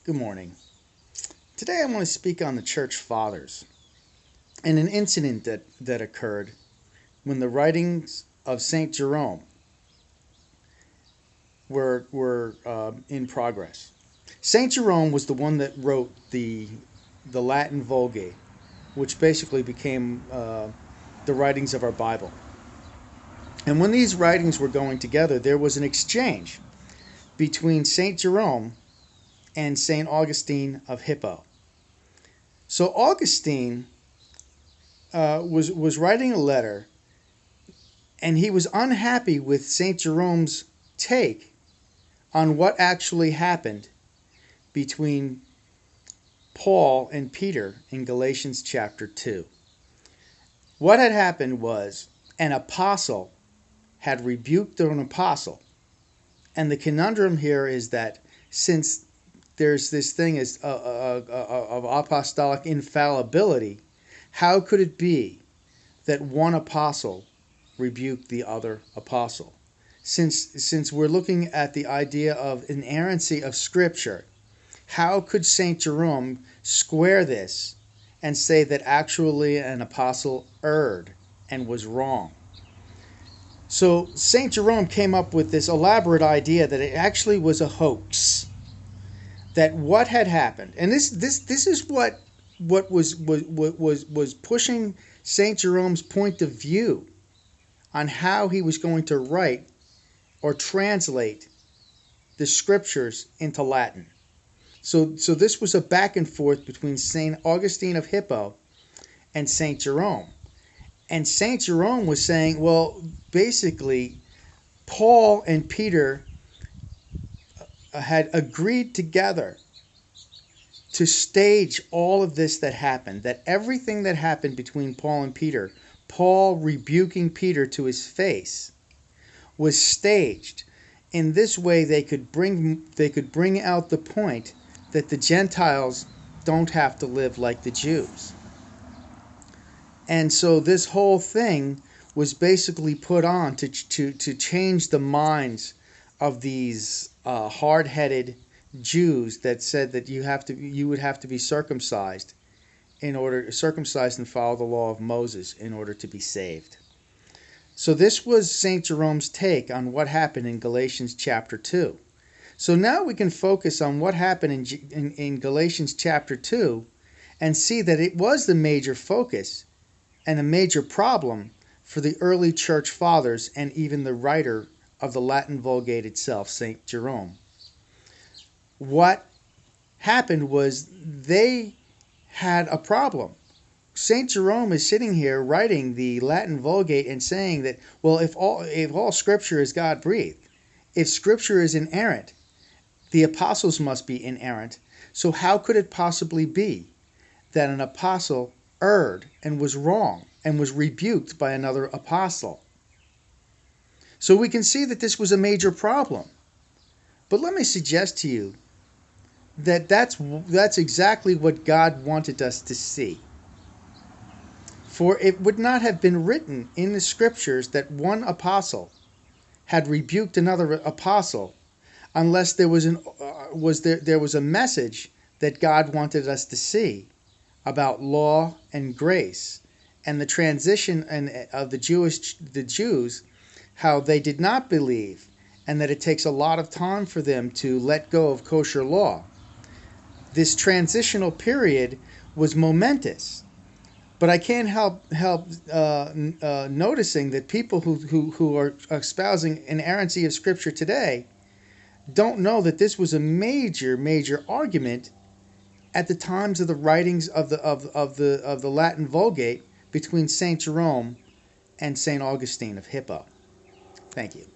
Good morning. Today I want to speak on the church fathers and an incident that occurred when the writings of St. Jerome were in progress. St. Jerome was the one that wrote the Latin Vulgate, which basically became the writings of our Bible. And when these writings were going together, there was an exchange between St. Jerome and St. Augustine of Hippo. So Augustine was writing a letter, and he was unhappy with St. Jerome's take on what actually happened between Paul and Peter in Galatians chapter 2. What had happened was an apostle had rebuked an apostle. And the conundrum here is that since there's this thing as of apostolic infallibility, how could it be that one apostle rebuked the other apostle? Since we're looking at the idea of inerrancy of Scripture, how could St. Jerome square this and say that actually an apostle erred and was wrong? So St. Jerome came up with this elaborate idea that it actually was a hoax. That what had happened, and this is what was pushing St. Jerome's point of view on how he was going to write or translate the scriptures into Latin. So this was a back and forth between St. Augustine of Hippo and St. Jerome. And St. Jerome was saying, well, basically, Paul and Peter had agreed together to stage all of this that happened, that everything that happened between Paul and Peter, Paul rebuking Peter to his face, was staged. In this way, they could bring out the point that the Gentiles don't have to live like the Jews. And so this whole thing was basically put on to change the minds of these hard-headed Jews that said that you would have to be circumcised and follow the law of Moses in order to be saved. So this was St. Jerome's take on what happened in Galatians chapter 2. So now we can focus on what happened in Galatians chapter 2 and see that it was the major focus and a major problem for the early church fathers and even the writer of the Latin Vulgate itself, St. Jerome. What happened was they had a problem. St. Jerome is sitting here writing the Latin Vulgate and saying that, well, if all Scripture is God-breathed, if Scripture is inerrant, the apostles must be inerrant. So how could it possibly be that an apostle erred and was wrong and was rebuked by another apostle? So we can see that this was a major problem. But let me suggest to you that that's exactly what God wanted us to see. For it would not have been written in the Scriptures that one apostle had rebuked another apostle unless there was a message that God wanted us to see about law and grace and the transition of the Jews, how they did not believe, and that it takes a lot of time for them to let go of kosher law. This transitional period was momentous, but I can't help noticing that people who are espousing inerrancy of Scripture today don't know that this was a major argument at the times of the writings of the Latin Vulgate between St. Jerome and St. Augustine of Hippo. Thank you.